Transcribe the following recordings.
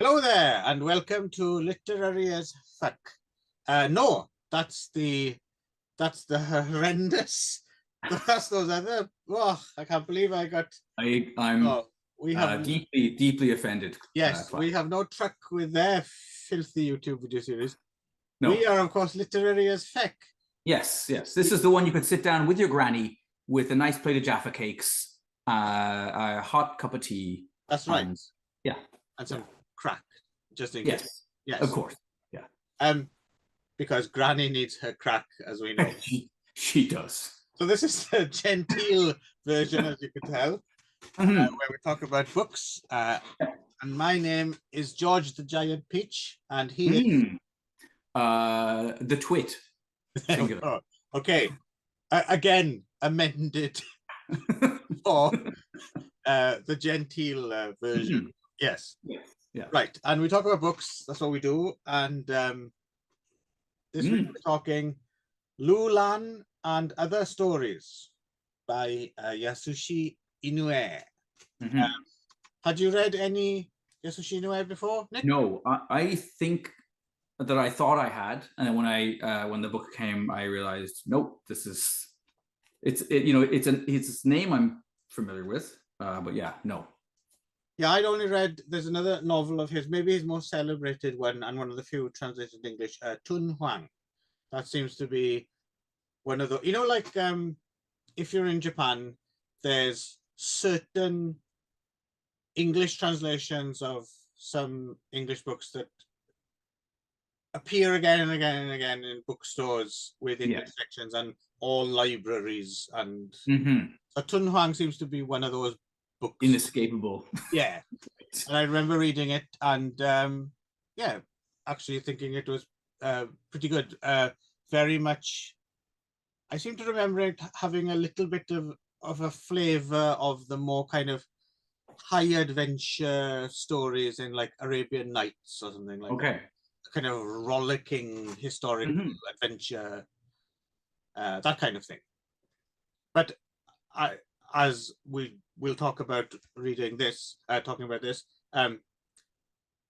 Hello there, and welcome to Literary as Feck. No, that's the horrendous. That's those other. Oh, I can't believe I got. I'm Oh, we have deeply offended. yes, we have no truck with their filthy YouTube video series. No. We are, of course, Literary as Feck. Yes. This is the one you could sit down with your granny with a nice plate of Jaffa cakes, a hot cup of tea. That's right. Yeah. And some crack, just in case. Yes. Yes. Of course. Yeah. Because Granny needs her crack, as we know. she does. So this is the genteel version, as you can tell, where we talk about books. And my name is George the Giant Peach, and he is the Twit. Okay, again amended for the genteel version. Yes. Yeah. Right, and we talk about books. That's what we do. And this week we're talking LAN and Other Stories by Yasushi Inoue. Had you read any Yasushi Inoue before, Nick? No, I think that I thought I had, and then when the book came, I realized nope. It's a name I'm familiar with, but yeah, no. Yeah, I'd only read. There's another novel of his, maybe his most celebrated one, and one of the few translated in English. Tun Huang. That seems to be one of the. Like if you're in Japan, there's certain English translations of some English books that appear again and again and again in bookstores with English sections and all libraries. And so Tun Huang seems to be one of those books. Inescapable. Yeah. And I remember reading it and actually thinking it was pretty good. Very much, I seem to remember it having a little bit of a flavor of the more kind of high adventure stories in like Arabian Nights or something like that. Kind of rollicking historical adventure, that kind of thing. But as we'll talk about reading this, talking about this,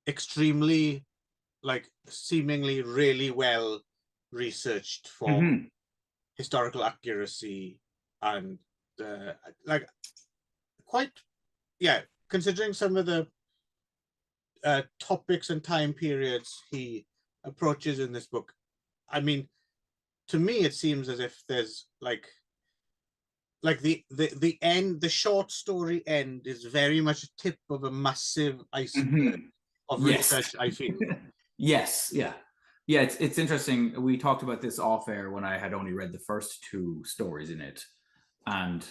extremely, like, seemingly really well researched for historical accuracy and like quite, considering some of the topics and time periods he approaches in this book. I mean, to me, it seems as if there's like the end, the short story end is very much a tip of a massive iceberg of research, I feel. Yes. It's interesting. We talked about this off air when I had only read the first two stories in it, and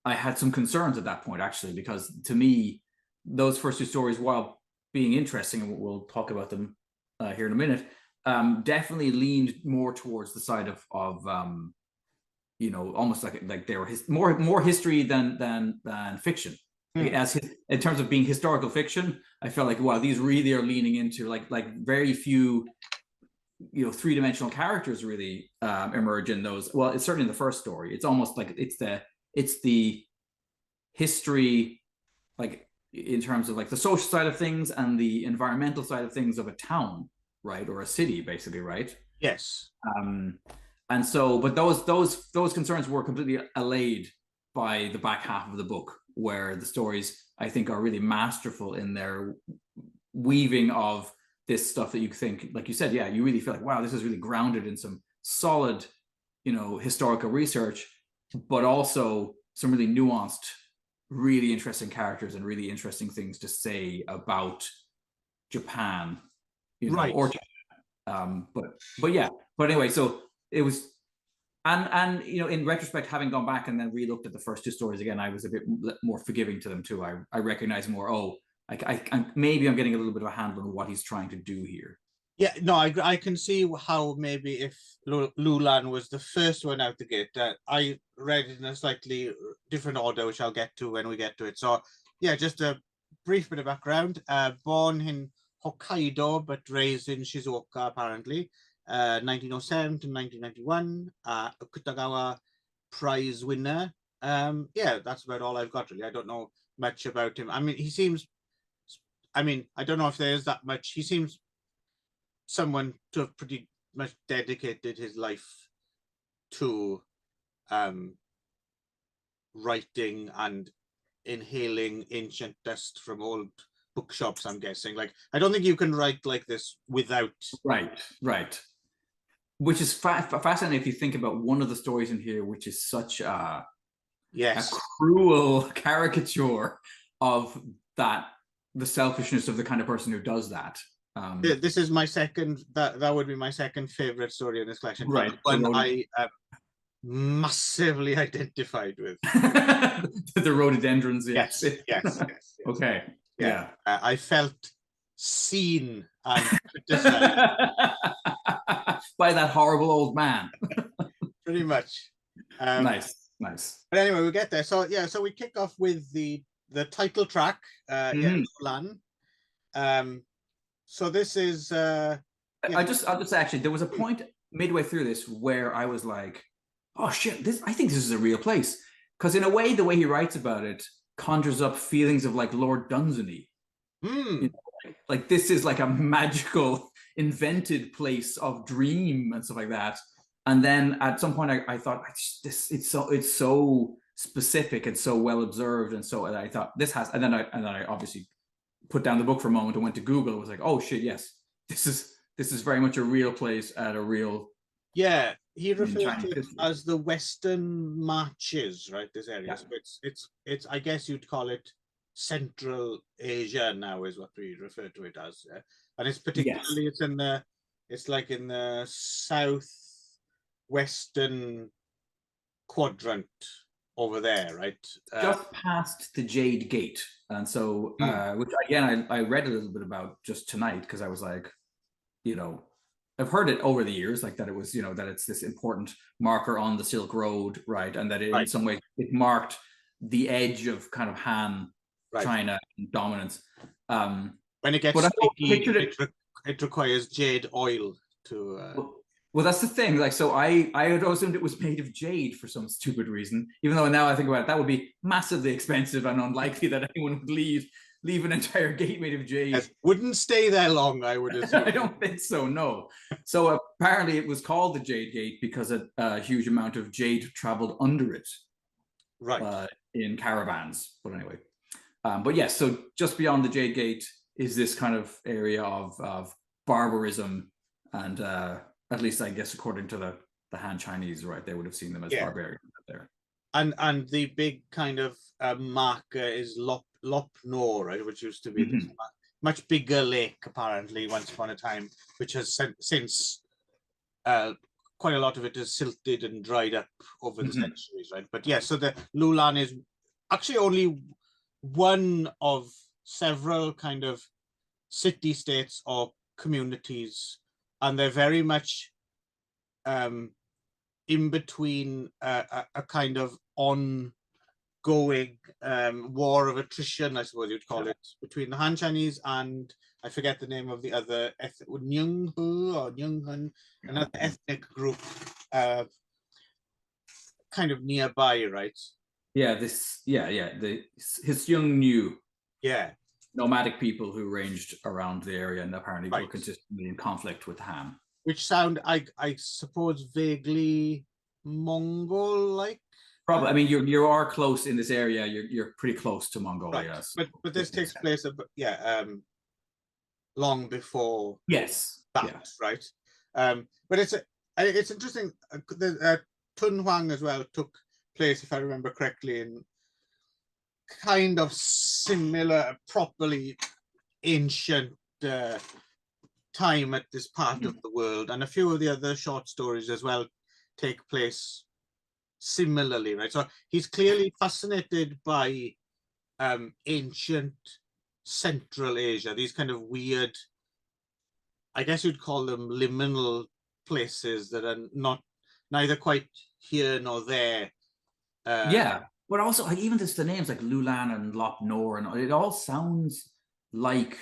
I had some concerns at that point, actually, because to me, those first two stories, while being interesting, and we'll talk about them here in a minute, definitely leaned more towards the side of almost like they were more history than fiction. Like, in terms of being historical fiction, I felt like, wow, these really are leaning into like very few three-dimensional characters really emerge in those. Well, it's certainly in the first story. It's almost like it's the history, like in terms of like the social side of things and the environmental side of things of a town, right, or a city, basically, right? Yes. And so, but those concerns were completely allayed by the back half of the book, where the stories, I think, are really masterful in their weaving of this stuff that you think, like you said, you really feel like, wow, this is really grounded in some solid, historical research, but also some really nuanced, really interesting characters and really interesting things to say about Japan, right? Or Japan. But anyway, so it was, and in retrospect, having gone back and then re-looked at the first two stories again, I was a bit more forgiving to them too. I recognize more. Maybe I'm getting a little bit of a handle on what he's trying to do here. Yeah, no, I can see how maybe if LAN was the first one out the gate, I read it in a slightly different order, which I'll get to when we get to it. So, just a brief bit of background. Born in Hokkaido, but raised in Shizuoka, apparently. 1907 to 1991, Okutagawa Prize winner. That's about all I've got, really. I don't know much about him. I mean, he seems... I mean, I don't know if there is that much. He seems someone to have pretty much dedicated his life to writing and inhaling ancient dust from old bookshops, I'm guessing. Like, I don't think you can write like this without. Right. Which is fascinating if you think about one of the stories in here, which is such a cruel caricature of the selfishness of the kind of person who does that. This is my second, that would be my second favorite story in this collection. Right. One I massively identified with. The rhododendrons, yes. Okay. Yeah. I felt seen and criticized by that horrible old man. Pretty much. Nice. But anyway, we'll get there. So yeah, so we kick off with the title track, LAN. So this is I'll just say, actually, there was a point midway through this where I was like, oh shit, I think this is a real place. Because in a way, the way he writes about it conjures up feelings of like Lord Dunsany. You know, like this is like a magical, invented place of dream and stuff like that. And then at some point, I thought, it's so specific and so well observed, and I thought this has. And then I obviously put down the book for a moment and went to Google. It was like, oh shit, yes, this is very much a real place at a real. Yeah, he refers to it as the Western Marches, right? This area. So it's I guess you'd call it Central Asia now, is what we refer to it as. And it's particularly it's like in the southwestern quadrant over there, right? Just past the Jade Gate. And so, which again, I read a little bit about just tonight, because I was like, you know, I've heard it over the years, like that it was, you know, that it's this important marker on the Silk Road, right? And that in some way it marked the edge of kind of Han, China dominance. When it gets sticky, it requires jade oil to. Well, that's the thing. Like, so I had assumed it was made of jade for some stupid reason, even though now I think about it, that would be massively expensive and unlikely that anyone would leave an entire gate made of jade. It wouldn't stay there long, I would assume. I don't think so, no. So apparently it was called the Jade Gate because a huge amount of jade traveled under it. Right. In caravans. But anyway. But yes, so just beyond the Jade Gate is this kind of area of barbarism, and at least I guess according to the Han Chinese, right, they would have seen them as barbarians there. And the big kind of marker is Lop Nor, right, which used to be this much bigger lake apparently once upon a time, which has since quite a lot of it is silted and dried up over the centuries, right? But yeah, so the Lulan is actually only one of several kind of city-states or communities, and they're very much in between a kind of ongoing war of attrition, I suppose you'd call it, between the Han Chinese and I forget the name of the other Nyunghu or Nyunghun, another ethnic group kind of nearby, right? Yeah, the Hisyung nomadic people who ranged around the area and apparently were consistently in conflict with Han. Which sound, I suppose, vaguely Mongol-like. Probably. I mean, you are close in this area. You're pretty close to Mongolia. Right. So but this takes place, long before. Yes. That, right. But it's interesting. The Tun Huang as well took place, if I remember correctly, in kind of similar, properly ancient time at this part of the world, and a few of the other short stories as well take place similarly, right? So he's clearly fascinated by ancient Central Asia, these kind of weird, I guess you'd call them liminal places that are neither quite here nor there. But also like even the names like Lulan and Lop Nor, and it all sounds like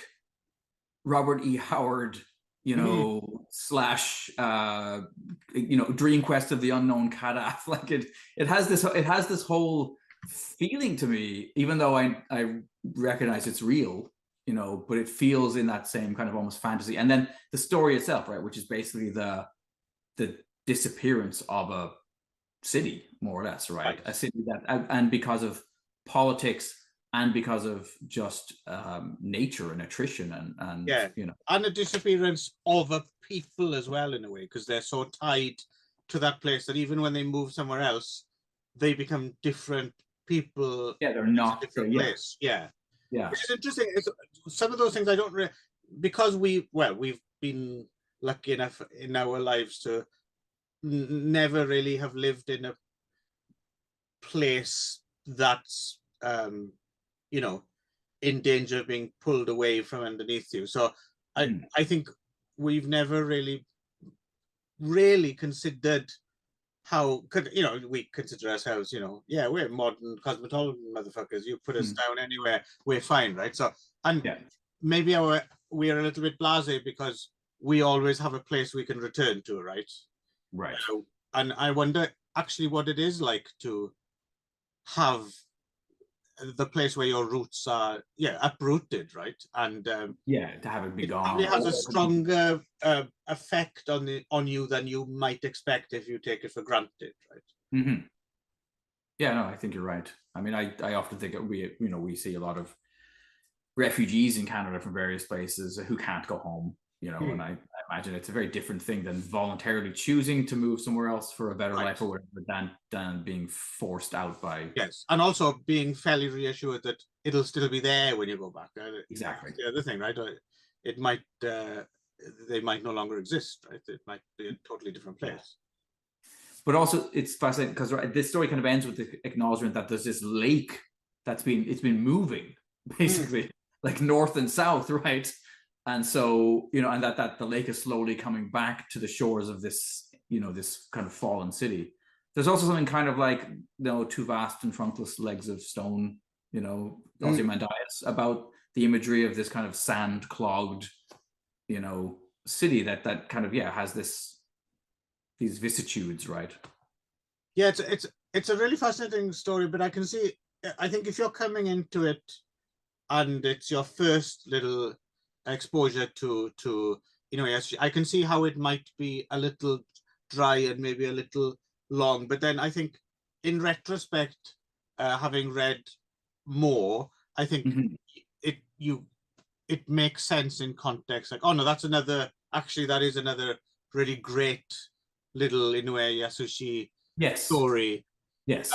Robert E. Howard, you know, slash Dream Quest of the Unknown Kadaf. Like it has this whole feeling to me, even though I recognize it's real you know, but it feels in that same kind of almost fantasy. And then the story itself, right, which is basically the disappearance of a city, more or less, right? A city that, and because of politics and because of just nature and attrition and you know, and the disappearance of a people as well, in a way, because they're so tied to that place that even when they move somewhere else, they become different people. Yeah, they're not a different place. Yeah, which is interesting. It's, some of those things I don't really, because we've been lucky enough in our lives to never really have lived in a place that's you know, in danger of being pulled away from underneath you. So I think we've never really considered how could, you know, we consider ourselves, you know, yeah, we're modern cosmopolitan motherfuckers. You put us down anywhere, we're fine, right? So, and maybe we're a little bit blasé because we always have a place we can return to, right? Right. And I wonder actually what it is like to have the place where your roots are, uprooted, right? And to have it be gone. Probably has a stronger effect on you than you might expect if you take it for granted, right? Yeah, no, I think you're right. I mean, I often think we see a lot of refugees in Canada from various places who can't go home, you know, and I imagine it's a very different thing than voluntarily choosing to move somewhere else for a better life or whatever than being forced out by. Yes, and also being fairly reassured that it'll still be there when you go back. Exactly. The other thing, right? It might they might no longer exist, right? It might be a totally different place. But also, it's fascinating because this story kind of ends with the acknowledgement that there's this lake that's been moving basically like north and south, right? And so, you know, and that the lake is slowly coming back to the shores of this, you know, this kind of fallen city. There's also something kind of like, you know, two vast and trunkless legs of stone, you know, Ozymandias, about the imagery of this kind of sand clogged, you know, city that kind of has these vicissitudes, right? Yeah, it's a really fascinating story, but I can see, I think if you're coming into it and it's your first little exposure to you know, yes, I can see how it might be a little dry and maybe a little long, but then I think in retrospect, having read more, I think it makes sense in context. Like, oh no, that is another really great little Inoue Yasushi story. Yes.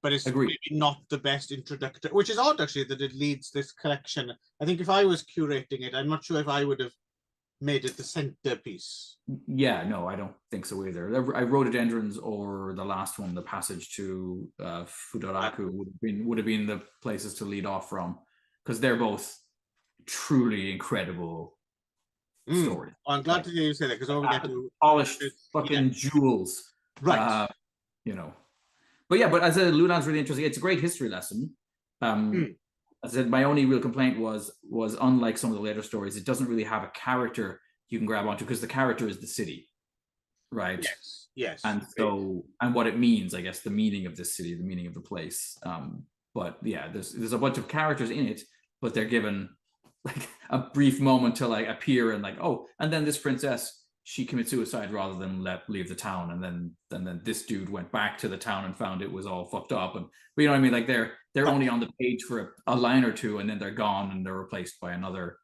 But it's maybe not the best introductory, which is odd actually that it leads this collection. I think if I was curating it, I'm not sure if I would have made it the centerpiece. Yeah, no, I don't think so either. I Rhododendrons or the last one, the passage to Fudoraku would have been the places to lead off from, because they're both truly incredible stories. I'm glad to hear you say that, because all we get to polished fucking jewels, right? You know. But yeah, but as a Lunan's really interesting. It's a great history lesson. As I said, my only real complaint was unlike some of the later stories, it doesn't really have a character you can grab onto, because the character is the city, right? Yes. And so, and what it means, I guess, the meaning of this city, the meaning of the place. But yeah, there's a bunch of characters in it, but they're given like a brief moment to like appear and like, oh, and then this princess, she committed suicide rather than leave the town, and then this dude went back to the town and found it was all fucked up, and but you know what I mean, like they're only on the page for a line or two, and then they're gone and they're replaced by another,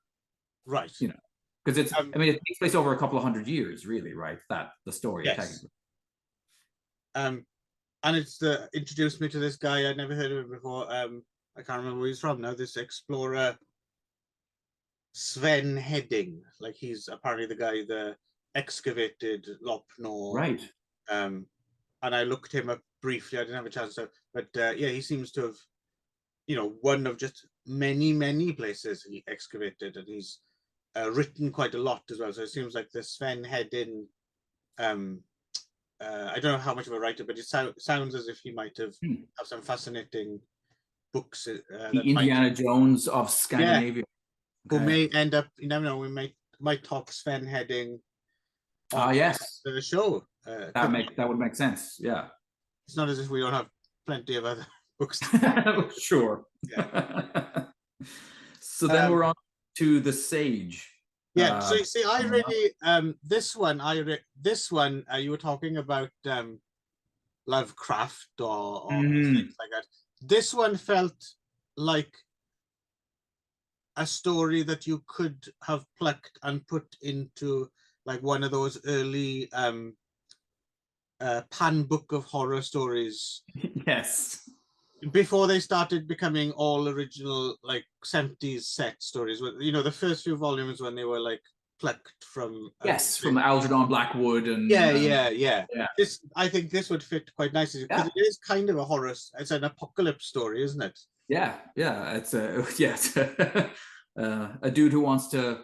right? You know, because it's I mean, it takes place over a couple of hundred years, really, right? That the story, technically. And it's introduced me to this guy. I'd never heard of him before. I can't remember where he's from now. This explorer, Sven Hedding, like he's apparently the guy that excavated Lopnor, right? And I looked him up briefly. I didn't have a chance to, but yeah, he seems to have, you know, one of just many places he excavated, and he's written quite a lot as well. So it seems like the Sven Hedding. I don't know how much of a writer, but it sounds as if he might have some fascinating books. The Indiana Jones of Scandinavia. Who may end up, you never know, we might talk Sven Hedding. Yes. The show. That would make sense. Yeah. It's not as if we don't have plenty of other books. Sure. Yeah. So then we're on to the sage. Yeah, so you see, I really this one you were talking about Lovecraft or things like that. This one felt like a story that you could have plucked and put into like one of those early pan book of horror stories. Yes. Before they started becoming all original like 70s set stories. You know, the first few volumes when they were like plucked from yes, from Algernon Blackwood and yeah. This, I think this would fit quite nicely because it is kind of a horror. It's an apocalypse story, isn't it? Yeah. It's a dude who wants to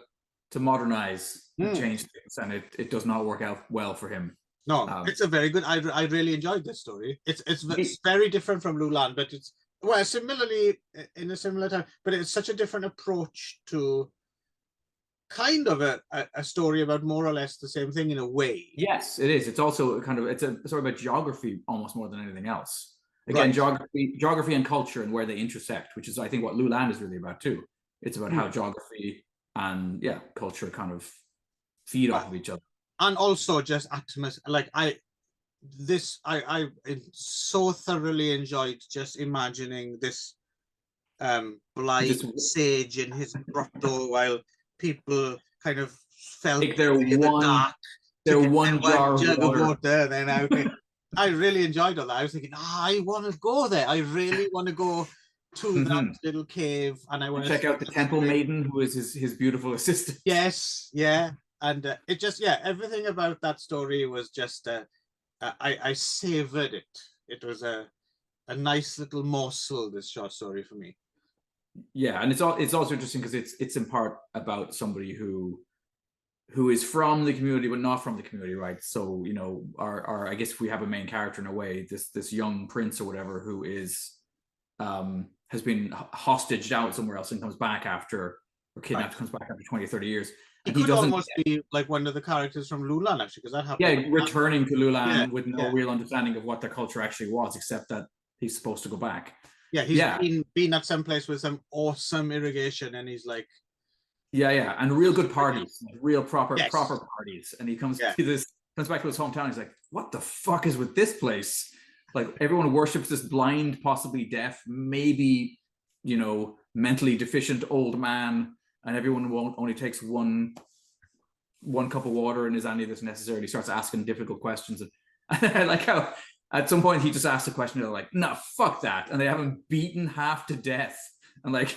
modernize and change things, and it does not work out well for him. No, it's a very good. I really enjoyed this story. It's very different from Lulan, but it's similarly in a similar time, but it's such a different approach to kind of a story about more or less the same thing in a way. Yes, it is. It's also it's a story about geography almost more than anything else. Again, geography and culture and where they intersect, which is I think what Lulan is really about too. It's about how geography and culture kind of feed off of each other. And also just atmosphere. Like I so thoroughly enjoyed just imagining this blind sage in his grotto while people kind of felt take their one jug of water. Then I really enjoyed all that. I was thinking, I want to go there. I really want to go to that little cave, and I want to check out the temple maiden who is his beautiful assistant. Yes, yeah. And it just, everything about that story was just, I savored it. It was a nice little morsel, this short story for me. Yeah, and it's also interesting because it's in part about somebody who is from the community but not from the community, right? So you know, our I guess if we have a main character in a way, this young prince or whatever who is has been hostaged out somewhere else and comes back after, or kidnapped, comes back after 20 or 30 years. He could almost be like one of the characters from Lulan, actually, because that happened. Yeah, returning to Lulan with no real understanding of what their culture actually was, except that he's supposed to go back. Yeah, he's been at some place with some awesome irrigation, and he's like, and real good parties, like real proper parties. And he comes back to his hometown. He's like, what the fuck is with this place? Like everyone worships this blind, possibly deaf, maybe mentally deficient old man. And everyone only takes one cup of water, and is any of this necessary? He starts asking difficult questions. And I like how at some point he just asks a question, they're like, no, fuck that. And they have him beaten half to death and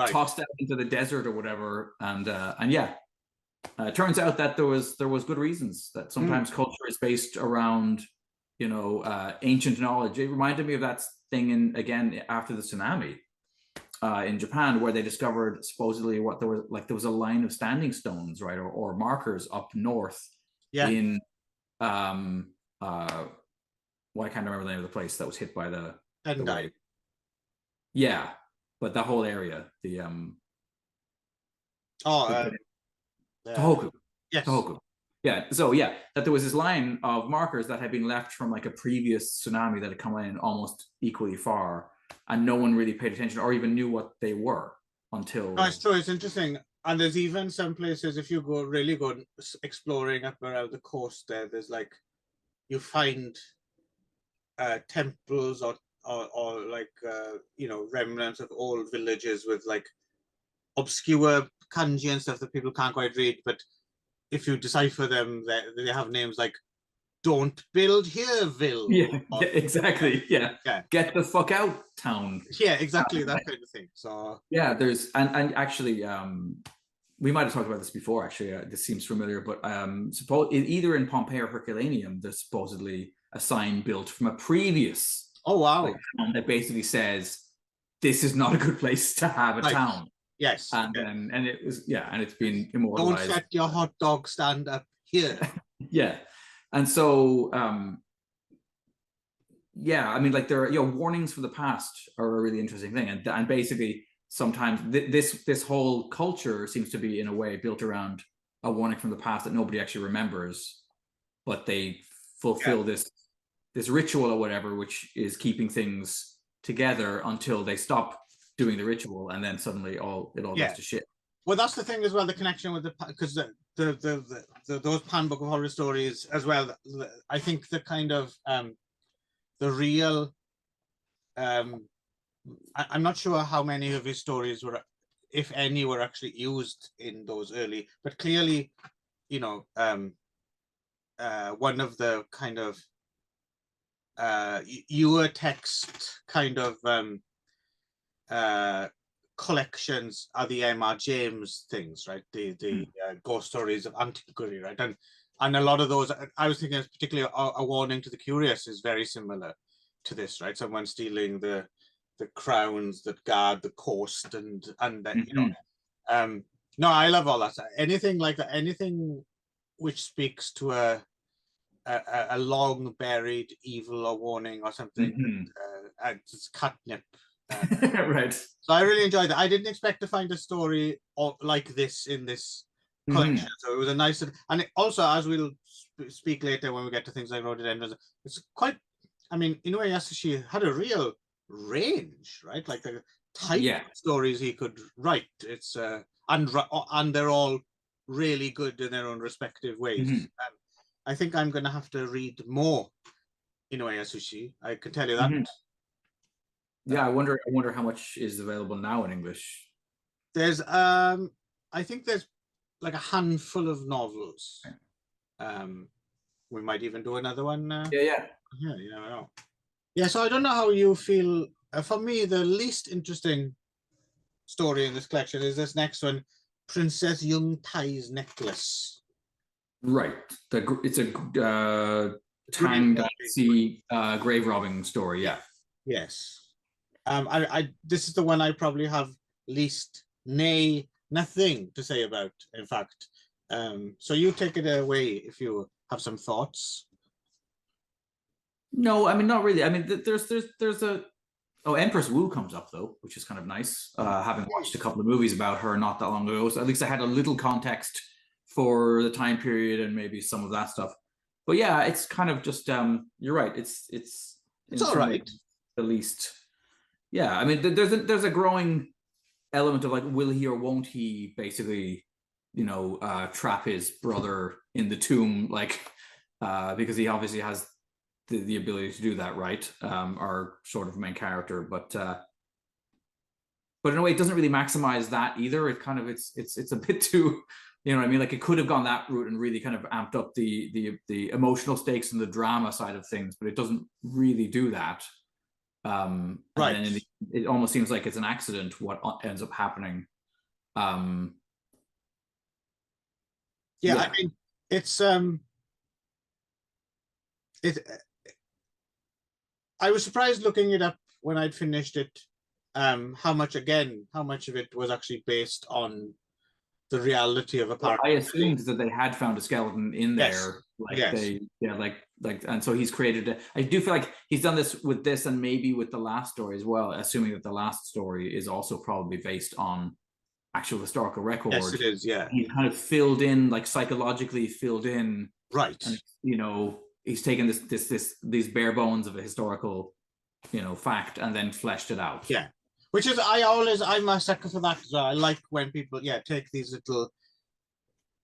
tossed out into the desert or whatever. And it turns out that there was good reasons that sometimes culture is based around, ancient knowledge. It reminded me of that thing again after the tsunami. In Japan, where they discovered supposedly there was a line of standing stones, right, or markers up north in I can't remember the name of the place that was hit by the wave. Yeah, but the whole area, Tohoku. Yes. Tohoku. Yeah. So that there was this line of markers that had been left from like a previous tsunami that had come in almost equally far. And no one really paid attention or even knew what they were until. No, it's true. It's interesting. And there's even some places, if you really go exploring up around the coast there's like, you find temples or like, remnants of old villages with like obscure kanji and stuff that people can't quite read. But if you decipher them, they have names like "Don't build hereville." Yeah, exactly. Yeah. Get the fuck out, town. Yeah, exactly, that kind of thing. So there's and actually we might have talked about this before. Actually, this seems familiar, but either in Pompeii or Herculaneum, there's supposedly a sign built from a previous. Oh wow! That basically says this is not a good place to have a town. Yes, and it was and it's been immortalized. Don't set your hot dog stand up here. And so, I mean, like there are, warnings from the past are a really interesting thing. And basically sometimes this whole culture seems to be in a way built around a warning from the past that nobody actually remembers, but they fulfill this ritual or whatever, which is keeping things together until they stop doing the ritual. And then suddenly it all goes to shit. Well, that's the thing as well. The connection with because those Pan Book of Horror stories as well. I think the kind of the real. I'm not sure how many of his stories were, if any, were actually used in those early, but clearly, you know, one of the kind of your text kind of collections are the M.R. James things, right? The ghost stories of antiquary, right? And a lot of those, I was thinking, particularly a Warning to the Curious is very similar to this, right? Someone stealing the crowns that guard the coast, and you know, no, I love all that. Anything like that, anything which speaks to a long buried evil or warning or something. It's catnip. Right. So I really enjoyed that. I didn't expect to find a story like this in this collection. So it was a nice, and also, as we'll speak later when we get to things like Rhododendrons, it's quite, I mean, Inoue Yasushi had a real range, right? Like the type of stories he could write. It's and they're all really good in their own respective ways. I think I'm going to have to read more Inoue Yasushi. I can tell you that. Yeah, I wonder how much is available now in English. There's I think there's like a handful of novels. We might even do another one. Yeah, you never know. Yeah, so I don't know how you feel. For me, the least interesting story in this collection is this next one, Princess Young Tai's Necklace. Right. It's a Tang Dynasty grave robbing story. Yeah. Yes. This is the one I probably have least, nothing to say about, in fact. So you take it away if you have some thoughts. No, I mean, not really. I mean, there's a Empress Wu comes up though, which is kind of nice. Having watched a couple of movies about her not that long ago, so at least I had a little context for the time period and maybe some of that stuff. But yeah, it's kind of just you're right. It's all right. The least. Yeah, I mean, there's a growing element of like, will he or won't he basically, you know, trap his brother in the tomb, like, because he obviously has the ability to do that, right? Our sort of main character, but in a way, it doesn't really maximize that either. It kind of it's a bit too, you know what I mean? Like, it could have gone that route and really kind of amped up the emotional stakes and the drama side of things, but it doesn't really do that. Right. And it almost seems like it's an accident what ends up happening. Yeah, I mean, it's I was surprised looking it up when I'd finished it, how much of it was actually based on the reality of a park. I assumed that they had found a skeleton in there. And so he's created I do feel like he's done this with this and maybe with the last story as well, assuming that the last story is also probably based on actual historical record. Yes, it is, yeah. He kind of filled in, like psychologically filled in. Right. And, you know, he's taken these bare bones of a historical, you know, fact and then fleshed it out. Yeah. Which is, I'm a sucker for that as well. I like when people, take these little,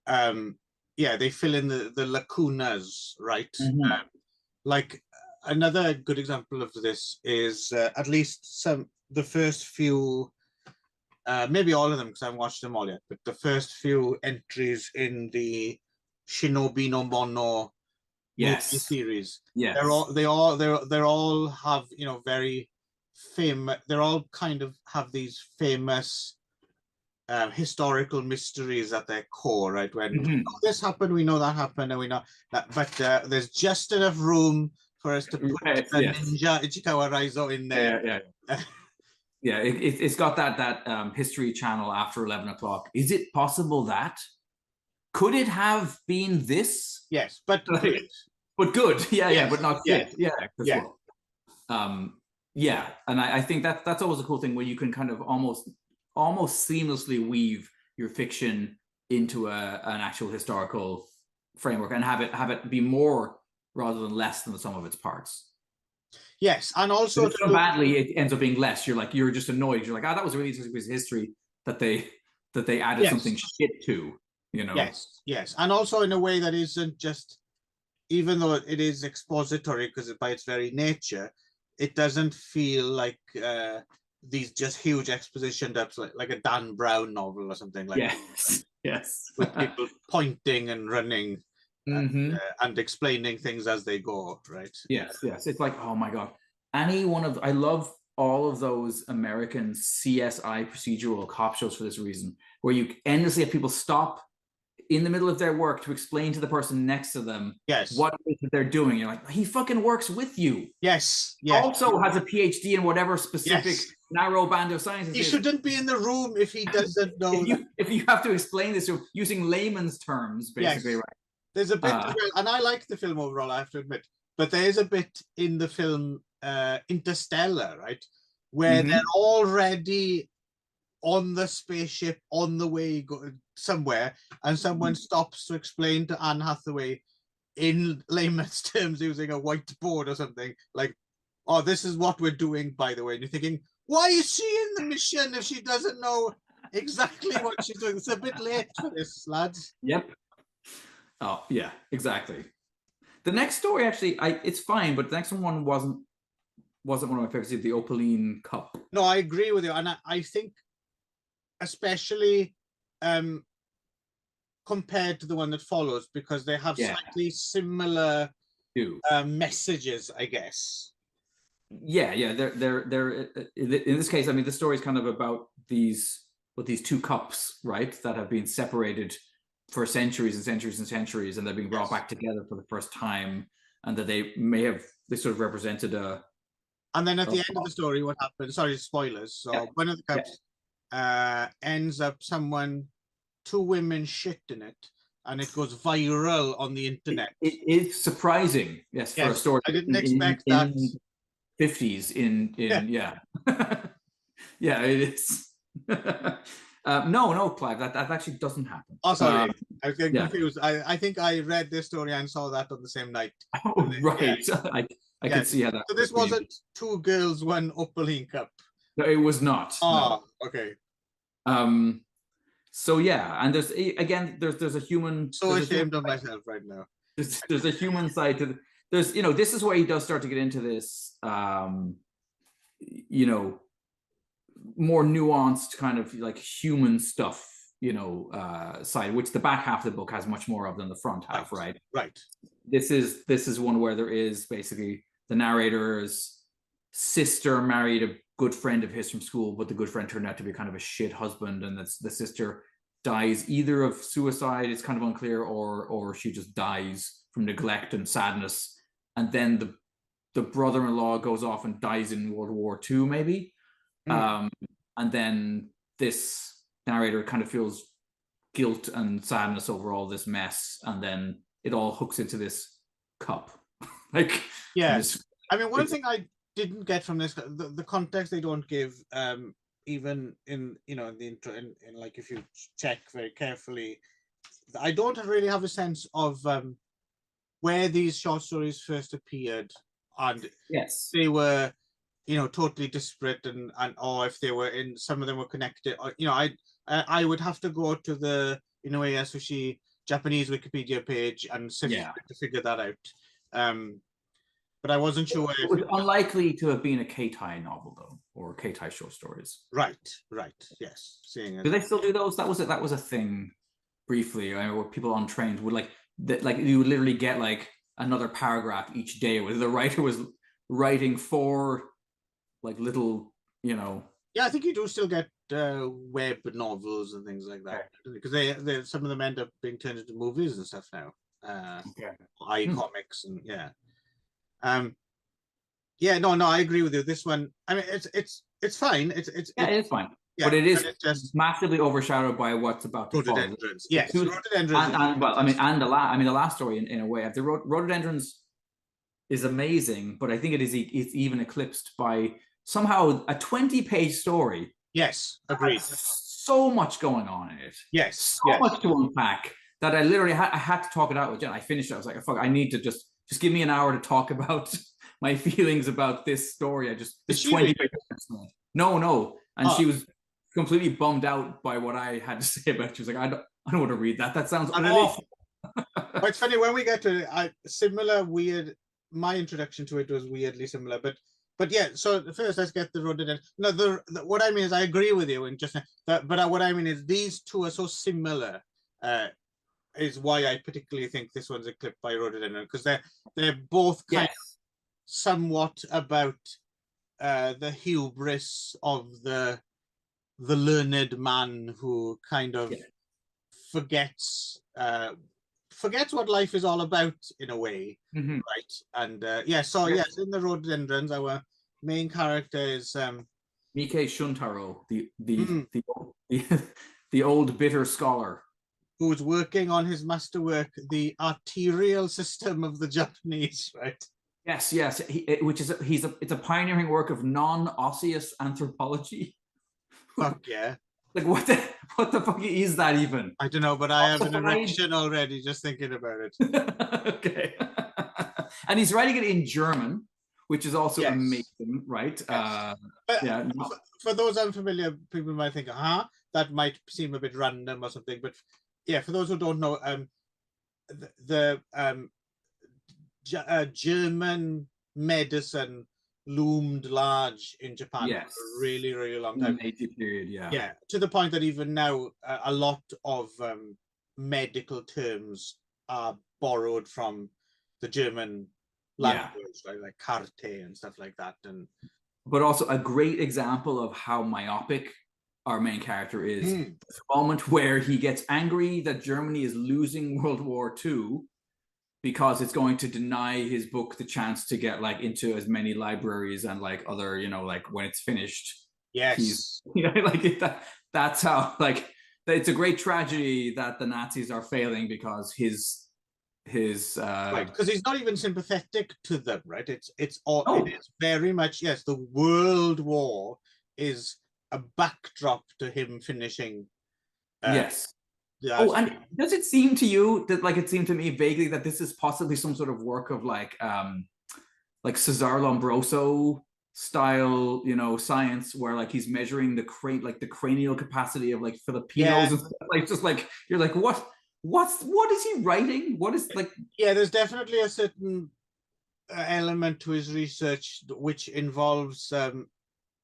they fill in the lacunas, right? Like another good example of this is at least the first few, maybe all of them because I haven't watched them all yet, but the first few entries in the Shinobi no Mono movie series. Yes. They all have, you know, very famous, they're all kind of have these famous historical mysteries at their core, right? When this happened, we know that happened, and we know that, but there's just enough room for us to put ninja Ichikawa Raizo in there. Yeah, it's got that History Channel after 11 o'clock. Is it possible that? Could it have been this? Yes, but good. But good. Yeah, but not good. Yeah. And I think that's always a cool thing where you can kind of almost seamlessly weave your fiction into an actual historical framework and have it be more rather than less than the sum of its parts. Yes, and also so badly it ends up being less. You're just annoyed. You're like, that was a really interesting piece of history that they that they added something shit to, you know. Yes, and also in a way that isn't just, even though it is expository because by its very nature, it doesn't feel like these just huge exposition depths like a Dan Brown novel or something like that. Yes. With people pointing and running and explaining things as they go, right? Yes. It's like, oh my God. I love all of those American CSI procedural cop shows for this reason, where you endlessly have people stop in the middle of their work to explain to the person next to them what it is that they're doing. You're like, he fucking works with you. Yes. Also has a PhD in whatever specific narrow band of sciences. He shouldn't be in the room if he doesn't know. If you have to explain this using layman's terms, basically, right? There's a bit, and I like the film overall, I have to admit, but there is a bit in the film Interstellar, right, where they're already on the spaceship on the way somewhere, and someone stops to explain to Anne Hathaway in layman's terms using a whiteboard or something like, oh, this is what we're doing, by the way. And you're thinking, why is she in the mission if she doesn't know exactly what she's doing? It's a bit late for this, lads. Yep. Oh yeah, exactly. The next story, actually, it's fine, but the next one wasn't one of my favorites. The Opaline Cup. No, I agree with you, and I think, especially compared to the one that follows, because they have slightly similar messages, I guess. Yeah. They're in this case. I mean, the story is kind of about these two cups, right, that have been separated for centuries and centuries and centuries, and they're being brought back together for the first time, and that they sort of represented a. And then at the end of the story, what happens? Sorry, spoilers. So one of the cups ends up two women shit in it, and it goes viral on the internet. It is surprising, for a story. I didn't expect that. 50s yeah, it is. No, Clive, that actually doesn't happen. Oh, sorry, I was getting confused. I think I read this story and saw that on the same night. Oh, right. I can see how that. So this wasn't two girls, one Opaline Cup. No, it was not. Oh, no. Okay. So yeah, and there's a human. So ashamed of myself right now. There's a human side to this is where he does start to get into this more nuanced kind of like human stuff, side, which the back half of the book has much more of than the front half, right? Right. This is one where there is basically the narrator's sister married a good friend of his from school, but the good friend turned out to be kind of a shit husband, and the sister dies either of suicide, it's kind of unclear, or she just dies from neglect and sadness, and then the brother-in-law goes off and dies in World War II, maybe. And then this narrator kind of feels guilt and sadness over all this mess, and then it all hooks into this cup. Like, yes, I mean, one thing I didn't get from this, the context they don't give, even in in the intro, in like if you check very carefully, I don't really have a sense of where these short stories first appeared, and they were totally disparate, and or if they were some of them were connected, or I would have to go to the Inoue Yasushi Japanese Wikipedia page and to figure that out. But I wasn't sure. It was unlikely to have been a Keitai novel, though, or Keitai short stories. Right. Yes. Do they still do those? That was a thing briefly, where people on trains would like you would literally get like another paragraph each day, where the writer was writing for like little, Yeah, I think you do still get web novels and things like that, because they some of them end up being turned into movies and stuff now. iComics and no, I agree with you. This one, I mean, it's fine. It's fine. Yeah, but it is just massively overshadowed by what's about to follow. Rhododendrons. Yes, Rhododendrons. And the last story in a way. The Rhododendrons is amazing, but I think it's even eclipsed by somehow a 20-page story. Yes, agreed. So much going on in it. Yes, so much to unpack that I literally I had to talk it out with Jen. I finished it. I was like, fuck, I need to just give me an hour to talk about my feelings about this story. I just 20 pages. No, and she was completely bummed out by what I had to say about it. She was like, I don't want to read that. That sounds I really, awful. but it's funny when we get to it, similar weird. My introduction to it was weirdly similar, but yeah. So first, let's get the rhododendron. No, what I mean is I agree with you in just that, but what I mean is these two are so similar. Is why I particularly think this one's eclipsed by rhododendron, because they're both kind of somewhat about the hubris of the learned man who kind of forgets what life is all about in a way, right? And so yes, in the rhododendrons, our main character is Mike Shuntaro, the old bitter scholar, who's working on his masterwork, the arterial system of the Japanese, right? Yes, it's a pioneering work of non-osseous anthropology. Fuck yeah. Like what the fuck is that even? I don't know, but I have an erection already just thinking about it. Okay. And he's writing it in German, which is also amazing, right? Yes. For those unfamiliar, people might think, that might seem a bit random or something. But yeah, for those who don't know, the German medicine loomed large in Japan for a really, really long time. Meiji period, yeah, to the point that even now a lot of medical terms are borrowed from the German language, right? Like carte and stuff like that. And but also a great example of how myopic our main character is. The moment where he gets angry that Germany is losing World War II because it's going to deny his book the chance to get like into as many libraries and like other, like when it's finished. Yes. That's how, like, it's a great tragedy that the Nazis are failing because his right, because he's not even sympathetic to them, right? It is very much, yes, the World War is a backdrop to him finishing. Yes. And does it seem to you that, like, it seemed to me vaguely that this is possibly some sort of work of like Cesar Lombroso style, science, where like he's measuring the cranial capacity of like Filipinos and stuff. Like, just like you're like, what is he writing? What is like? Yeah, there's definitely a certain element to his research which involves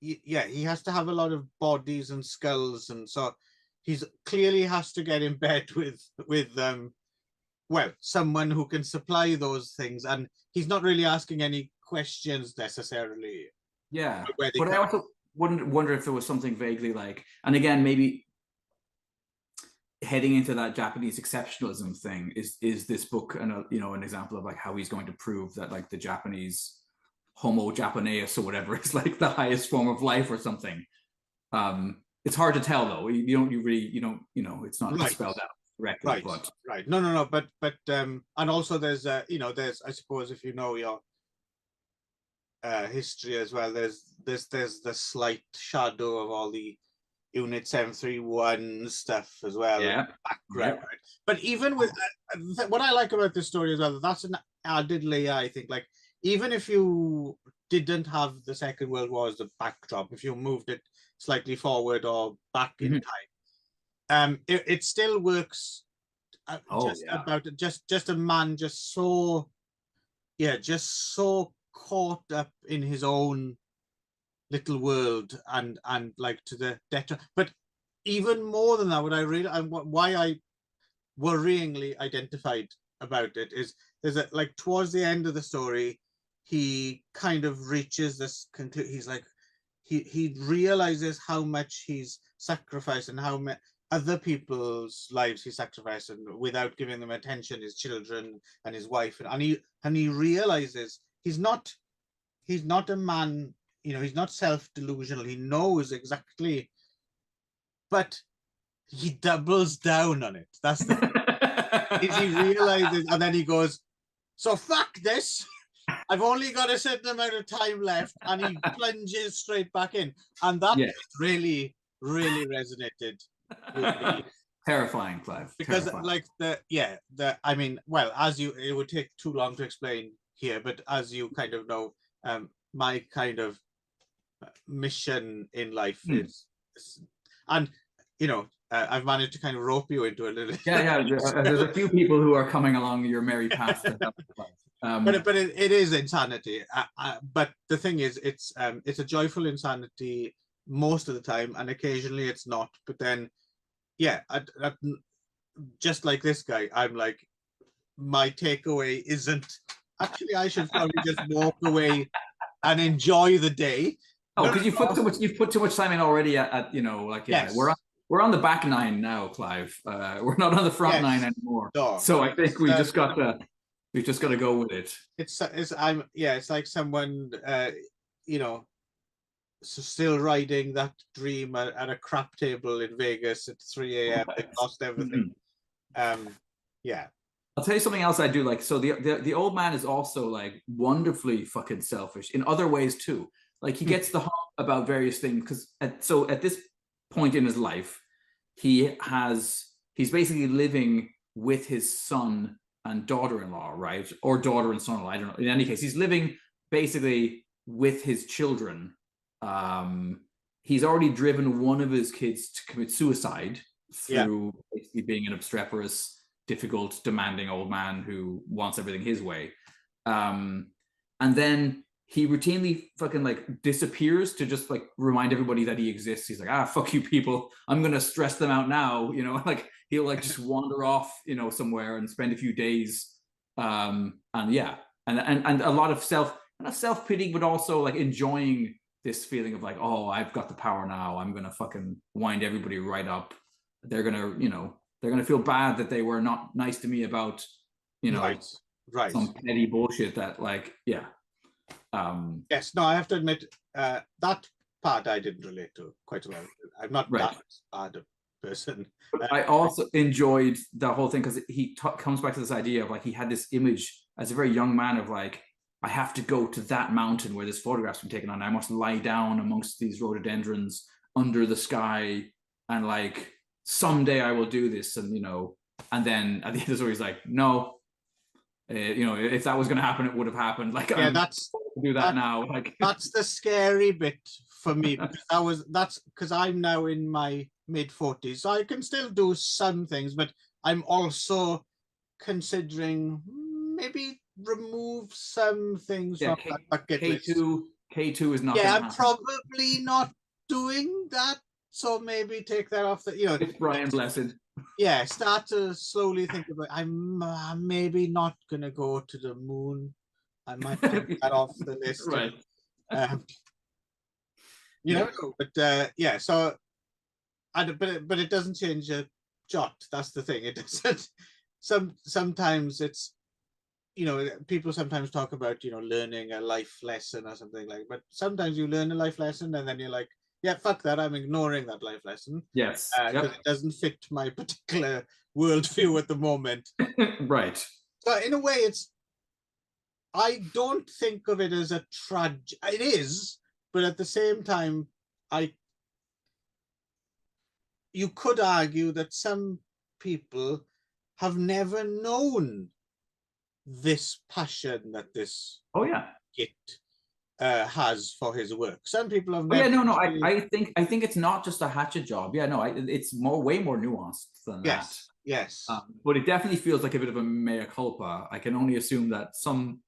he has to have a lot of bodies and skulls, and so he's clearly has to get in bed with someone who can supply those things, and he's not really asking any questions necessarily. Yeah, but I also wonder if there was something vaguely like, and again, maybe heading into that Japanese exceptionalism thing, is this book an example of like how he's going to prove that like the Japanese Homo Japoneus or whatever is like the highest form of life or something. It's hard to tell though. You don't it's not spelled out correctly. Right. No. But and also there's there's, I suppose, if you know your history as well, there's the slight shadow of all the Unit 731 stuff as well. Yeah. Background, right? But even with what I like about this story as well, that's an added layer, I think. Like, even if you didn't have the Second World War as the backdrop, if you moved it slightly forward or back in time, it still works. About it, just a man just so caught up in his own little world and like to the detriment. But even more than that, why I worryingly identified about it is like towards the end of the story, he kind of reaches this conclusion. He's like, he realizes how much he's sacrificed and how other people's lives he sacrificed, and without giving them attention, his children and his wife, and he realizes he's not a man, he's not self-delusional, he knows exactly, but he doubles down on it. That's the is he realizes, and then he goes, so fuck this, I've only got a certain amount of time left, and he plunges straight back in, and that really, really resonated with me. Terrifying, Clive. Because terrifying. It would take too long to explain here, but as you kind of know, my kind of mission in life is And I've managed to kind of rope you into a little. Yeah. There's a few people who are coming along your merry path. But it is insanity. But the thing is, it's a joyful insanity most of the time, and occasionally it's not. But then, yeah, just like this guy, I'm like, my takeaway isn't actually. I should probably just walk away and enjoy the day. Oh, because you've put too much time in already. Yes. We're on the back nine now, Clive. We're not on the front nine anymore. No. So I think we've just got to go with it. It's like someone still riding that dream at a crap table in Vegas at 3 a.m. It lost everything. Yeah. I'll tell you something else I do like. So the old man is also like wonderfully fucking selfish in other ways too. Like he gets the hump about various things because at this point in his life, he's basically living with his son and daughter-in-law, right? Or daughter and son-in-law, I don't know. In any case, he's living basically with his children. He's already driven one of his kids to commit suicide through basically being an obstreperous, difficult, demanding old man who wants everything his way. And then he routinely fucking like disappears to just like remind everybody that he exists. He's like, fuck you people. I'm going to stress them out now. Like he'll like just wander off, somewhere and spend a few days. And a lot of self-pity, but also like enjoying this feeling of like, oh, I've got the power now. I'm going to fucking wind everybody right up. They're going to feel bad that they were not nice to me about, right. some petty bullshit that like, yeah. Yes, no, I have to admit that part I didn't relate to quite well. I'm not that bad a person. But I also enjoyed the whole thing because he comes back to this idea of like he had this image as a very young man of like, I have to go to that mountain where this photograph's been taken on. I must lie down amongst these rhododendrons under the sky and like someday I will do this. And and then at the end of the story he's like, no. If that was going to happen, it would have happened. Like, that's do that now. Like, that's the scary bit for me because that's because I'm now in my mid-40s, so I can still do some things, but I'm also considering maybe remove some things from that bucket list. K2 is not. Yeah, I'm probably not doing that, so maybe take that off. It's Brian Blessed. Yeah, start to slowly think about. I'm maybe not gonna go to the moon. I might take that off the list. Right. You never know, but yeah. So, but it doesn't change a jot. That's the thing. It doesn't. Sometimes it's, people sometimes talk about learning a life lesson or something like. But sometimes you learn a life lesson and then you're like, yeah, fuck that. I'm ignoring that life lesson. Yes. Because it doesn't fit my particular worldview at the moment. Right. So in a way, I don't think of it as a tragedy. It is, but at the same time, you could argue that some people have never known this passion that this git has for his work. Some people have never. Yeah, no. I think it's not just a hatchet job. Yeah, no. It's way more nuanced than that. Yes. But it definitely feels like a bit of a mea culpa. I can only assume that some.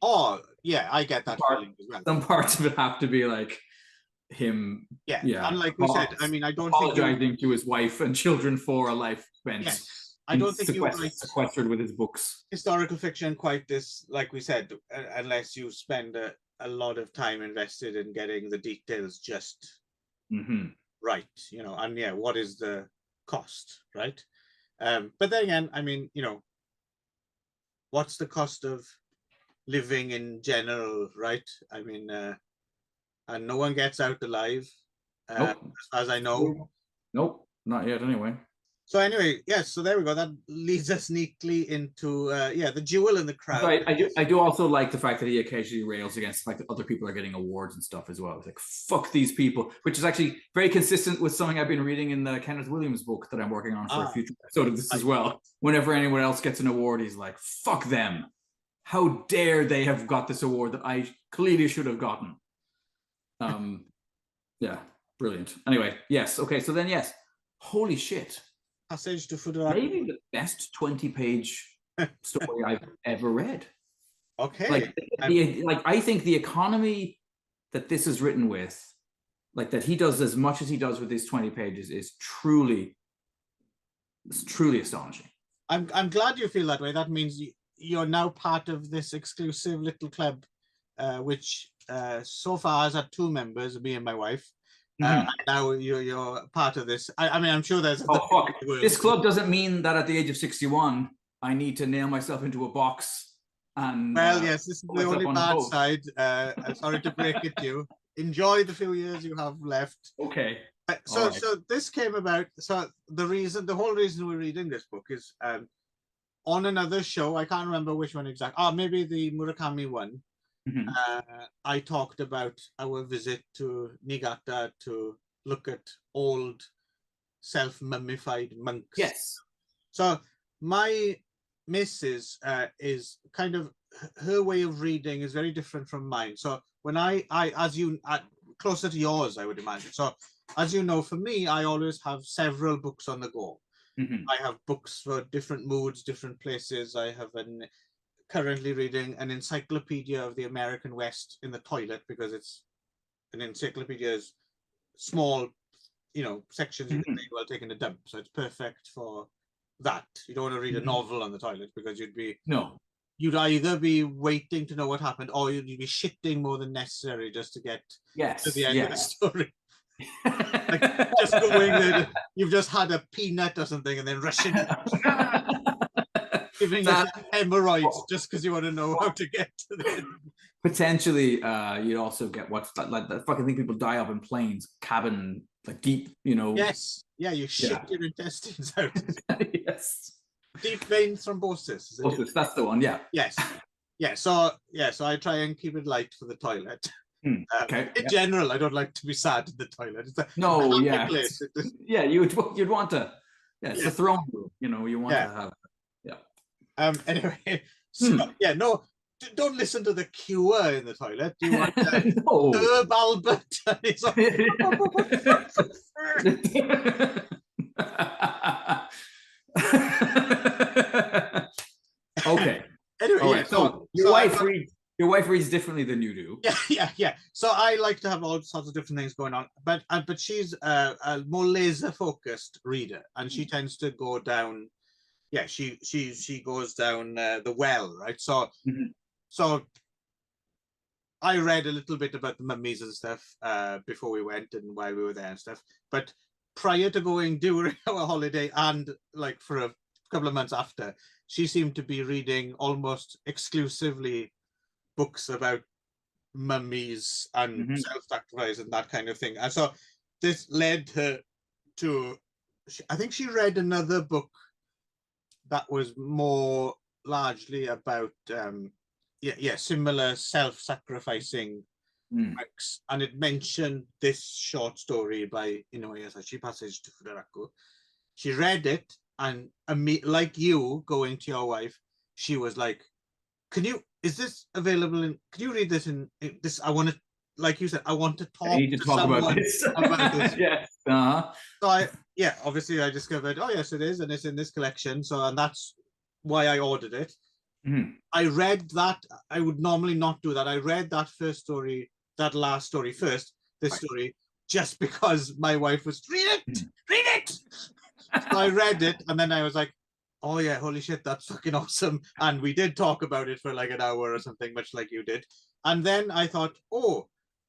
Oh yeah, I get that feeling as well. Some parts of it have to be like him. Yeah. And like we said, I mean, I don't apologizing to his wife and children for a life spent. Yes. I don't think you write sequestered with his books. Historical fiction quite this, like we said, unless you spend a lot of time invested in getting the details just right, and yeah, what is the cost, right? But then again, I mean, what's the cost of living in general, right? I mean, and no one gets out alive, as far as I know. Nope, not yet anyway. So anyway, yes, so there we go. That leads us neatly into the jewel in the crown. So I do also like the fact that he occasionally rails against the fact that other people are getting awards and stuff as well. It's like, fuck these people, which is actually very consistent with something I've been reading in the Kenneth Williams book that I'm working on for a future episode of this as well. Whenever anyone else gets an award, he's like, fuck them. How dare they have got this award that I clearly should have gotten. Yeah. Brilliant. Anyway, yes. Okay, so then yes, holy shit. Passage to Fudaraku. Maybe the best 20-page story I've ever read. Okay. Like I think the economy that this is written with, like that he does as much as he does with these 20 pages is truly astonishing. I'm glad you feel that way. That means you're now part of this exclusive little club, which so far has had 2 members, me and my wife. And now you're part of this. I mean, I'm sure there's. Oh fuck! This club doesn't mean that at the age of 61 I need to nail myself into a box. And well, yes, this is the only bad side. I'm sorry to break it to you. Enjoy the few years you have left. Okay. So this came about. So the whole reason we're reading this book is on another show. I can't remember which one exactly. Maybe the Murakami one. I talked about our visit to Niigata to look at old self-mummified monks. Yes. So my missus is kind of, her way of reading is very different from mine. So when I as you closer to yours, I would imagine. So as you know, for me, I always have several books on the go. I have books for different moods, different places. I have currently reading an encyclopedia of the American West in the toilet, because it's an encyclopedia is small, sections you can read while taking a dump. So it's perfect for that. You don't want to read a novel on the toilet, because you'd either be waiting to know what happened, or you'd be shitting more than necessary just to get to the end of the story. Like just going there, you've just had a peanut or something and then rushing giving us hemorrhoids just because you want to know how to get to the end. Potentially you'd also get what's like that fucking thing people die of in planes, cabin, like deep, Yes, you shit your intestines out. Yes, deep vein thrombosis. That's the one. Yes. So I try and keep it light for the toilet. Okay. In general, I don't like to be sad in the toilet. It's place. You'd want to. Yeah, it's the throne room. You want to have. Anyway, so don't listen to the Cure in the toilet. You want Herb Albert. Okay. Anyway, so your wife reads differently than you do. Yeah. So I like to have all sorts of different things going on, but she's a more laser focused reader, and she tends to go down. Yeah, she goes down the well, right? So I read a little bit about the mummies and stuff before we went and while we were there and stuff. But prior to going during our holiday and like for a couple of months after, she seemed to be reading almost exclusively books about mummies and self-sacrifice and that kind of thing. And so this led her to, I think she read another book that was more largely about similar self-sacrificing books, and it mentioned this short story by Inoue Yasushi, Passage to Fudaraku. She read it, and like you going to your wife, she was like, is this available can you read this in this? I want to, like you said, I want to talk to someone about this. Yes. So obviously I discovered, oh yes, it is, and it's in this collection. And that's why I ordered it. I read that. I would normally not do that. I read that that last story first, this story, just because my wife was, read it. So I read it, and then I was like, oh yeah, holy shit, that's fucking awesome. And we did talk about it for like an hour or something, much like you did. And then I thought,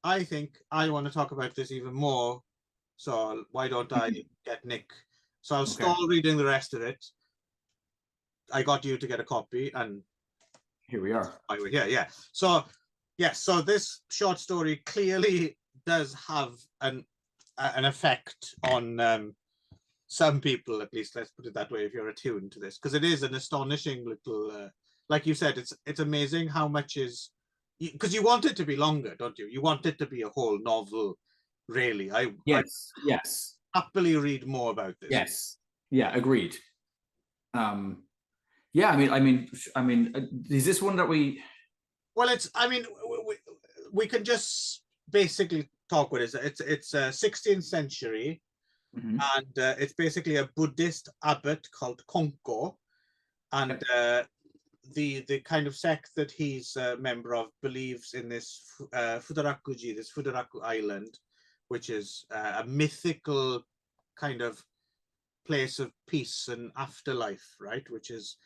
I think I want to talk about this even more. So why don't I get Nick? So I'll stall reading the rest of it. I got you to get a copy, and here we are. Yeah. So this short story clearly does have an effect on some people, at least. Let's put it that way. If you're attuned to this, because it is an astonishing little, like you said, it's amazing how much is, because you want it to be longer, don't you? You want it to be a whole novel, really. Yes. Happily read more about this. Yes. Yeah. Agreed. Yeah, I mean, is this one that we? Well, we can just basically talk with is it's 16th century, Mhm. and it's basically a Buddhist abbot called Konko, and the kind of sect that he's a member of believes in this Futarakuji, this Futaraku Island, which is a mythical kind of place of peace and afterlife, right? Which is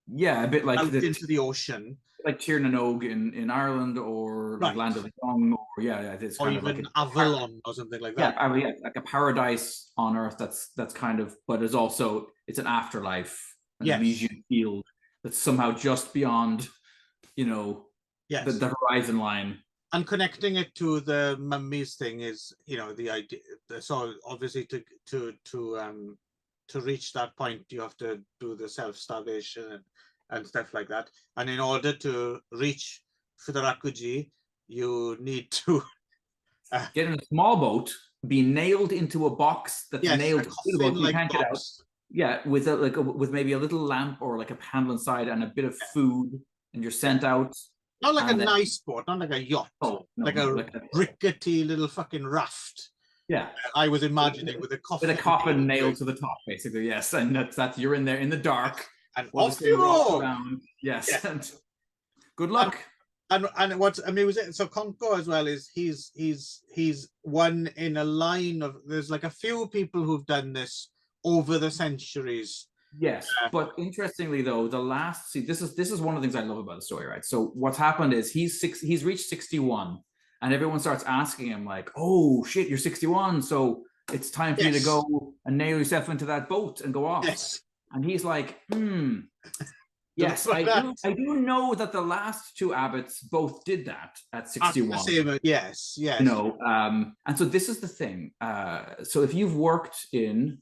Yeah, a bit like out into the ocean, like Tir na Nog in Ireland, or like right? Land of the Young, or yeah, it's Or kind of like even Avalon or something like yeah, that. I mean, yeah, like a paradise on earth. That's kind of, but it's also it's an afterlife, an Yes. Elysian field that's somehow just beyond, Yes. the horizon line. And connecting it to the mummies thing is, the idea. So obviously, to reach that point, you have to do the self-starvation and stuff like that. And in order to reach Futarakuji, you need to get in a small boat, be nailed into a box that's nailed to the boat, you can't get out. Yeah, with with maybe a little lamp or like a candle inside and a bit of food, and you're sent out. Not like a nice boat, not like a yacht. Oh, no, like a rickety little fucking raft. Yeah, I was imagining with a coffin nailed to the top, basically. Yes, and that's you're in there in the dark, and off you roll. Yes, yeah. And good luck. And what's amusing, so Konko as well is he's one in a line of, there's like a few people who've done this over the centuries. Yes, but interestingly though, this is one of the things I love about the story, right? So what's happened is he's reached 61, and everyone starts asking him like, "Oh shit, you're 61, so it's time for you to go and nail yourself into that boat and go off." Yes. And he's like, yes, I do know that the last two abbots both did that at 61. Yes. And so this is the thing. So if you've worked in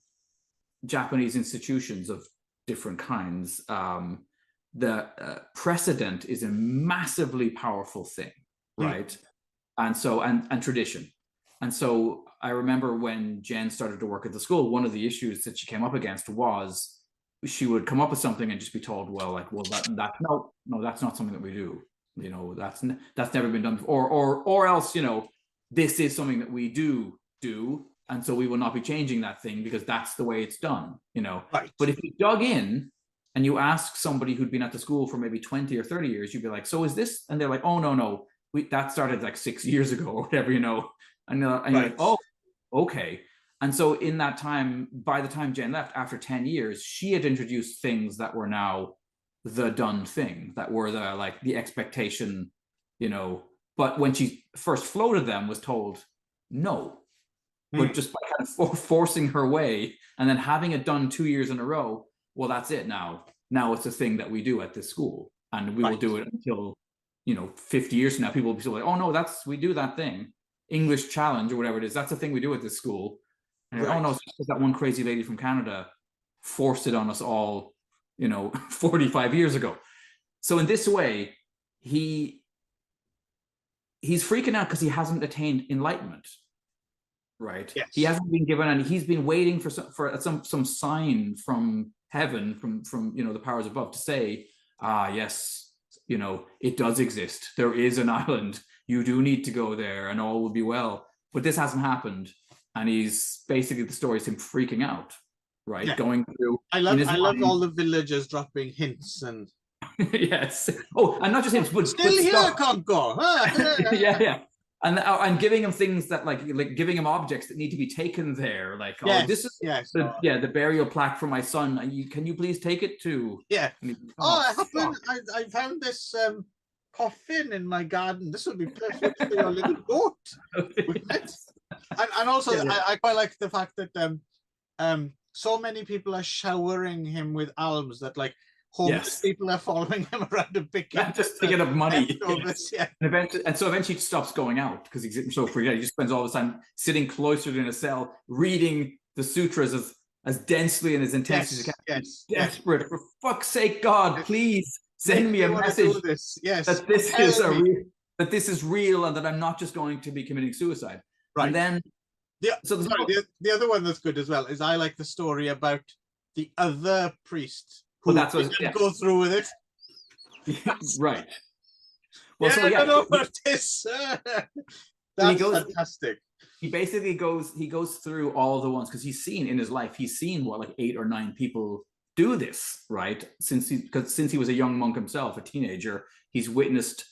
Japanese institutions of different kinds, the precedent is a massively powerful thing, right? And so and tradition. And so I remember when Jen started to work at the school, one of the issues that she came up against was she would come up with something and just be told, well, that's not something that we do. That's never been done before, or else, this is something that we do. And so we will not be changing that thing because that's the way it's done, Right. But if you dug in and you ask somebody who'd been at the school for maybe 20 or 30 years, you'd be like, so is this? And they're like, oh, no, that started like 6 years ago or whatever, And you're like, oh, okay. And so in that time, by the time Jen left, after 10 years, she had introduced things that were now the done thing, that were the expectation, But when she first floated them, was told no. But just by kind of forcing her way and then having it done 2 years in a row, well, that's it now. Now it's a thing that we do at this school, and we will do it until 50 years from now. People will be like, oh no, we do that thing, English challenge or whatever it is. That's the thing we do at this school. And oh no, it's because that one crazy lady from Canada forced it on us all, 45 years ago. So in this way, he's freaking out because he hasn't attained enlightenment. Right. Yes. He hasn't been given any. He's been waiting for some sign from heaven, from the powers above, to say, yes, it does exist. There is an island. You do need to go there, and all will be well. But this hasn't happened, and he's basically, the story is him freaking out, right? Yeah. Going through. I love all the villagers dropping hints and. Yes. Oh, and not just hints, but still here, Konko. Yeah. And giving him things that like giving him objects that need to be taken there, like this is the burial plaque for my son. And can you please take it to? Yeah. I found this coffin in my garden. This would be perfect for your little goat. and also, I quite like the fact that so many people are showering him with alms that like. Homeless people are following him around and picking up money. Yeah. And so eventually he stops going out because he's so free. He just spends all the time sitting cloistered in a cell, reading the sutras as densely and as intensely as he can. Yes. Desperate, for fuck's sake, God, please send me a message that this is real and that I'm not just going to be committing suicide. Right. And then the other one that's good as well is I like the story about the other priest. Well, that's what go through with it. Right. Well, I don't know about this. That's fantastic. He basically goes through all the ones, because he's seen in his life, he's seen what, like 8 or 9 people do this, right? Since he was a young monk himself, a teenager, he's witnessed,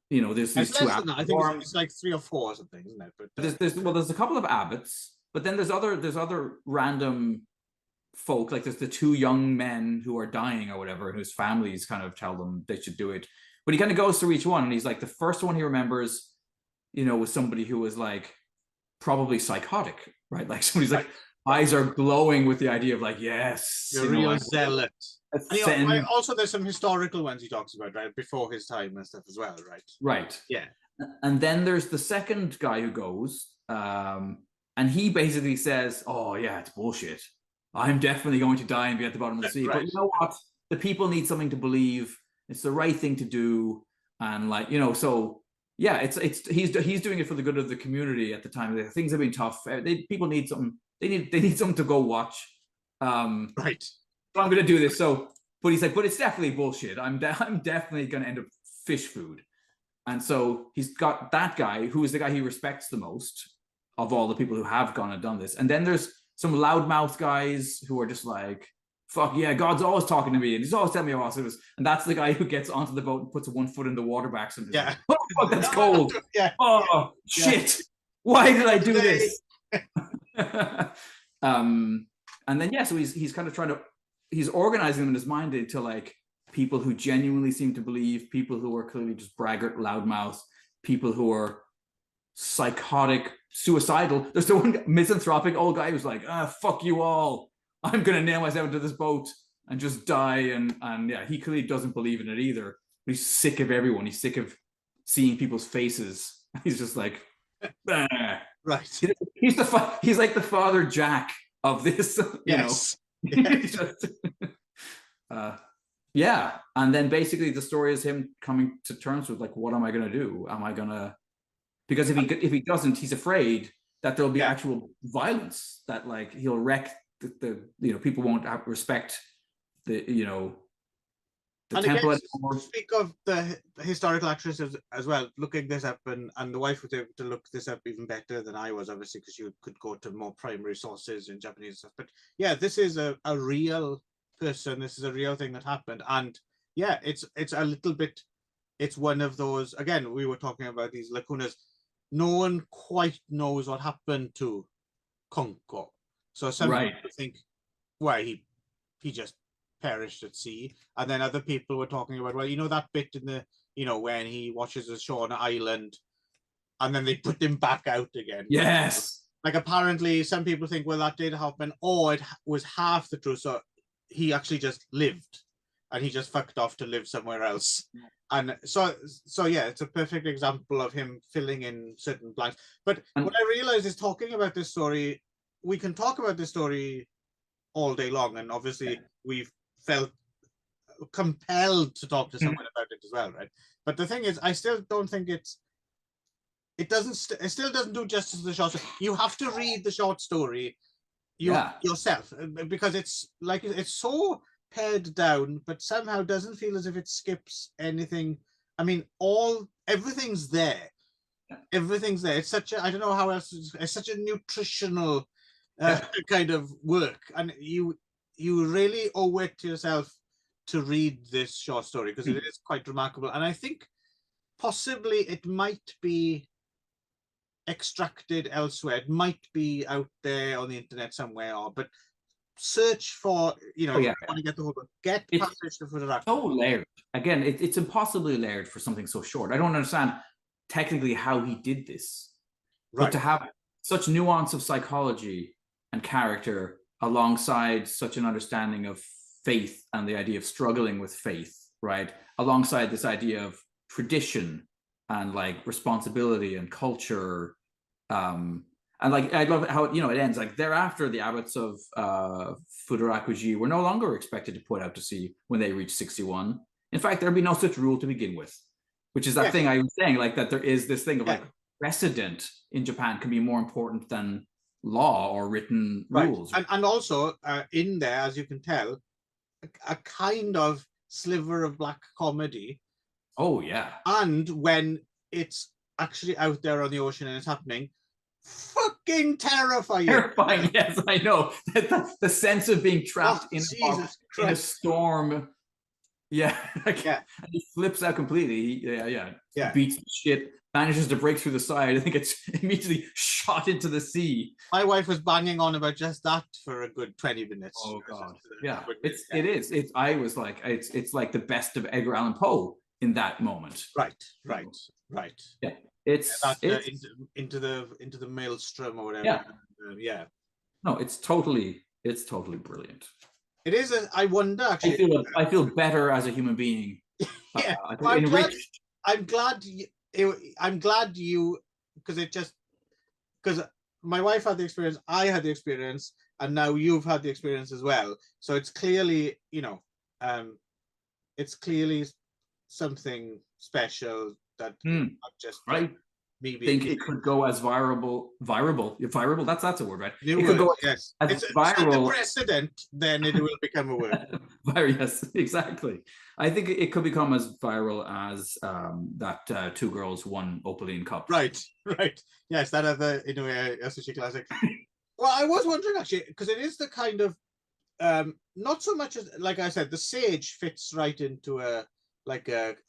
there's these two abbots. I think it's like 3 or 4 or something, isn't it? But there's a couple of abbots, but then there's other random folk, like there's the 2 young men who are dying or whatever, and whose families kind of tell them they should do it. But he kind of goes through each one, and he's like, the first one he remembers, was somebody who was like probably psychotic, right? Like somebody's like eyes are glowing with the idea of like, yes, you're real zealot. Also, there's some historical ones he talks about, right, before his time and stuff as well, right? Right. Yeah. And then there's the second guy who goes, and he basically says, "Oh yeah, it's bullshit. I'm definitely going to die and be at the bottom of the sea." Right. But you know what? The people need something to believe. It's the right thing to do, and like so. Yeah, he's doing it for the good of the community at the time. Things have been tough. People need something. They need something to go watch. Right. So I'm going to do this. So, but he's like, but it's definitely bullshit. I'm definitely going to end up fish food. And so he's got that guy who is the guy he respects the most of all the people who have gone and done this. And then there's some loudmouth guys who are just like, fuck yeah, God's always talking to me, and he's always telling me how awesome it is. And that's the guy who gets onto the boat and puts 1 foot in the water back. And yeah. Like, oh, that's cold. Yeah. Oh, shit. Why did I do this? And then, so he's kind of he's organizing them in his mind into like people who genuinely seem to believe, people who are clearly just braggart, loudmouth, people who are psychotic, suicidal. There's the one misanthropic old guy who's like, fuck you all. I'm going to nail myself into this boat and just die. And yeah, he clearly doesn't believe in it either. But he's sick of everyone. He's sick of seeing people's faces. He's just like, bah. Right. He's like the Father Jack of this, yes. Just, yeah. And then basically the story is him coming to terms with like, what am I going to do? Am I going to, because if he doesn't, he's afraid that there'll be actual violence, that like he'll wreck the people won't respect the the and temple again, anymore. Speak of the historical actress as well, looking this up, and the wife was able to look this up even better than I was, obviously, because you could go to more primary sources in Japanese stuff. But yeah, this is a real person. This is a real thing that happened, and yeah, it's a little bit. It's one of those. Again, we were talking about these lacunas. No one quite knows what happened to Konko. So some people think, well, he just perished at sea, and then other people were talking about, well, that bit in the when he watches the show on an island, and then they put him back out again. Yes. Like apparently, some people think, well, that did happen, or it was half the truth. So he actually just lived, and he just fucked off to live somewhere else. And so yeah, it's a perfect example of him filling in certain blanks. But what I realized is, talking about this story, we can talk about this story all day long, and obviously we've felt compelled to talk to someone about it as well, right? But the thing is, I still don't think it still doesn't do justice to the short story. You have to read the short story yourself, because it's like, it's so pared down, but somehow doesn't feel as if it skips anything. I mean, everything's there. Everything's there. It's such a, I don't know how else, it's such a nutritional kind of work, and you really owe it to yourself to read this short story, because it is quite remarkable. And I think possibly it might be extracted elsewhere. It might be out there on the internet somewhere, but search for, if you want to get the whole book, get Passage to Futuraki. So layered. Again, it's impossibly layered for something so short. I don't understand technically how he did this. Right. But to have such nuance of psychology and character alongside such an understanding of faith and the idea of struggling with faith, right? Alongside this idea of tradition and like responsibility and culture. And like, I love how, it ends like, thereafter, the abbots of Fudarakuji were no longer expected to put out to sea when they reached 61. In fact, there'd be no such rule to begin with, which is that thing I was saying, like that there is this thing of like precedent in Japan can be more important than law or written rules. And also in there, as you can tell, a kind of sliver of black comedy. Oh yeah. And when actually out there on the ocean and it's happening, fucking terrifying. Terrifying. Yes, I know. The sense of being trapped in a storm. Yeah. Yeah. And he flips out completely. Yeah. Beats the shit, manages to break through the side. I think it's immediately shot into the sea. My wife was banging on about just that for a good 20 minutes. Oh God. Yeah. It is. I was like, it's like the best of Edgar Allan Poe in that moment. Right. Yeah. It's into the maelstrom or whatever. Yeah. Yeah. No, it's totally brilliant. It is. I wonder. Actually, I feel better as a human being. Yeah, enriched. I'm glad you because my wife had the experience, I had the experience, and now you've had the experience as well. So it's clearly, it's clearly something special that not just right. Me think it could go as viral. That's a word, right? It could go yes. as it's viral. The precedent, then it will become a word. Yes, exactly. I think it could become as viral as that Two Girls, One Opaline Cup. Right. Yes, that other Inoue Yasushi classic. Well, I was wondering actually, because it is the kind of not so much as, like I said, the Sage fits right into a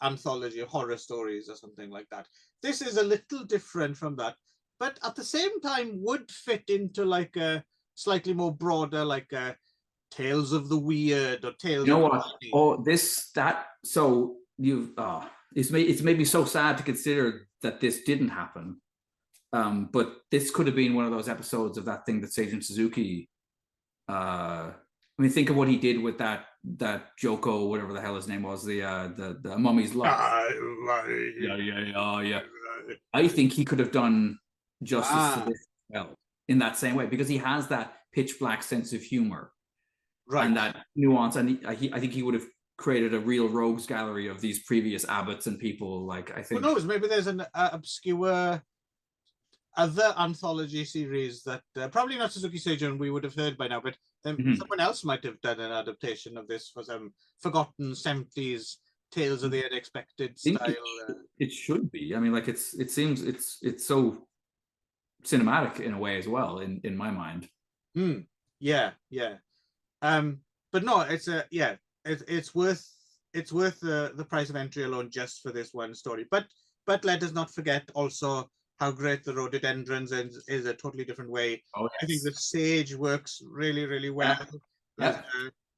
anthology of horror stories or something like that. This is a little different from that, but at the same time would fit into like a slightly more broader, like Tales of the Weird or Tales. You know what? So you've it's made me so sad to consider that this didn't happen. But this could have been one of those episodes of that thing that Seijun Suzuki. I mean, think of what he did with that Joko, whatever the hell his name was, the Mummy's Life. Yeah. I think he could have done justice to this as well in that same way, because he has that pitch black sense of humor, right, and that nuance, and I think he would have created a real rogues gallery of these previous abbots and people. Like, I think, who knows, maybe there's an obscure other anthology series that probably not Suzuki Seijun we would have heard by now, but someone else might have done an adaptation of this for some forgotten 70s Tales of the Unexpected style. It should be. I mean, like, it seems it's so cinematic in a way as well, in my mind. Yeah. But no, it's worth the price of entry alone just for this one story. But let us not forget also how great the rhododendrons is a totally different way. Oh, yes. I think the Sage works really, really well. Yeah.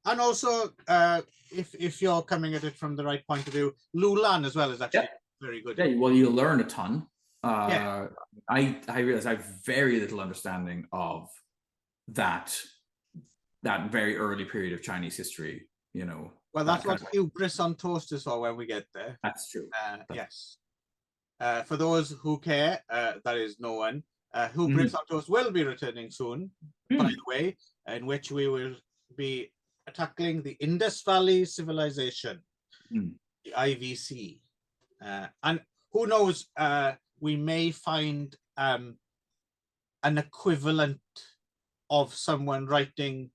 And also, if you're coming at it from the right point of view, LAN as well is actually very good. Yeah, well, you learn a ton. I realize I have very little understanding of that very early period of Chinese history. Well, that's what hubris on toast is for when we get there. That's true. Yes. For those who care, that is no one. Hubris on Toast will be returning soon, by the way, in which we will be tackling the Indus Valley Civilization, the IVC. And who knows, we may find an equivalent of someone writing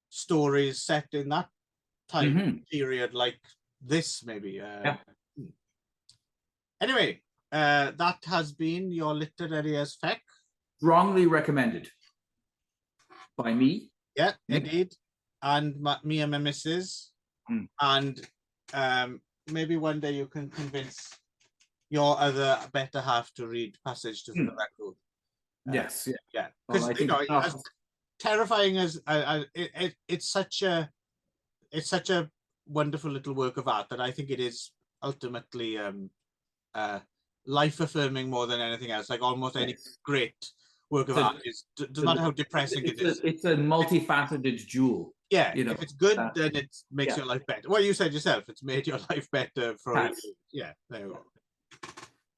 stories set in that time period, like this, maybe. Anyway, that has been your literary as Feck. Strongly recommended by me. Yeah, indeed. And me and my missus. And maybe one day you can convince your other better half to read Passage to the Record. Yes. Yeah. Because as terrifying as it's such a wonderful little work of art that I think it is ultimately life-affirming more than anything else. Like almost any great work of art is, doesn't matter how depressing it is. It's a multifaceted jewel. Yeah, if it's good, then it makes your life better. Well, you said yourself, it's made your life better for yeah, there you go.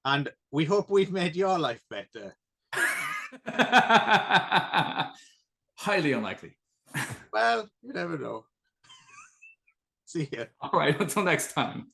And we hope we've made your life better. Highly unlikely. Well, you never know. See ya. All right, until next time.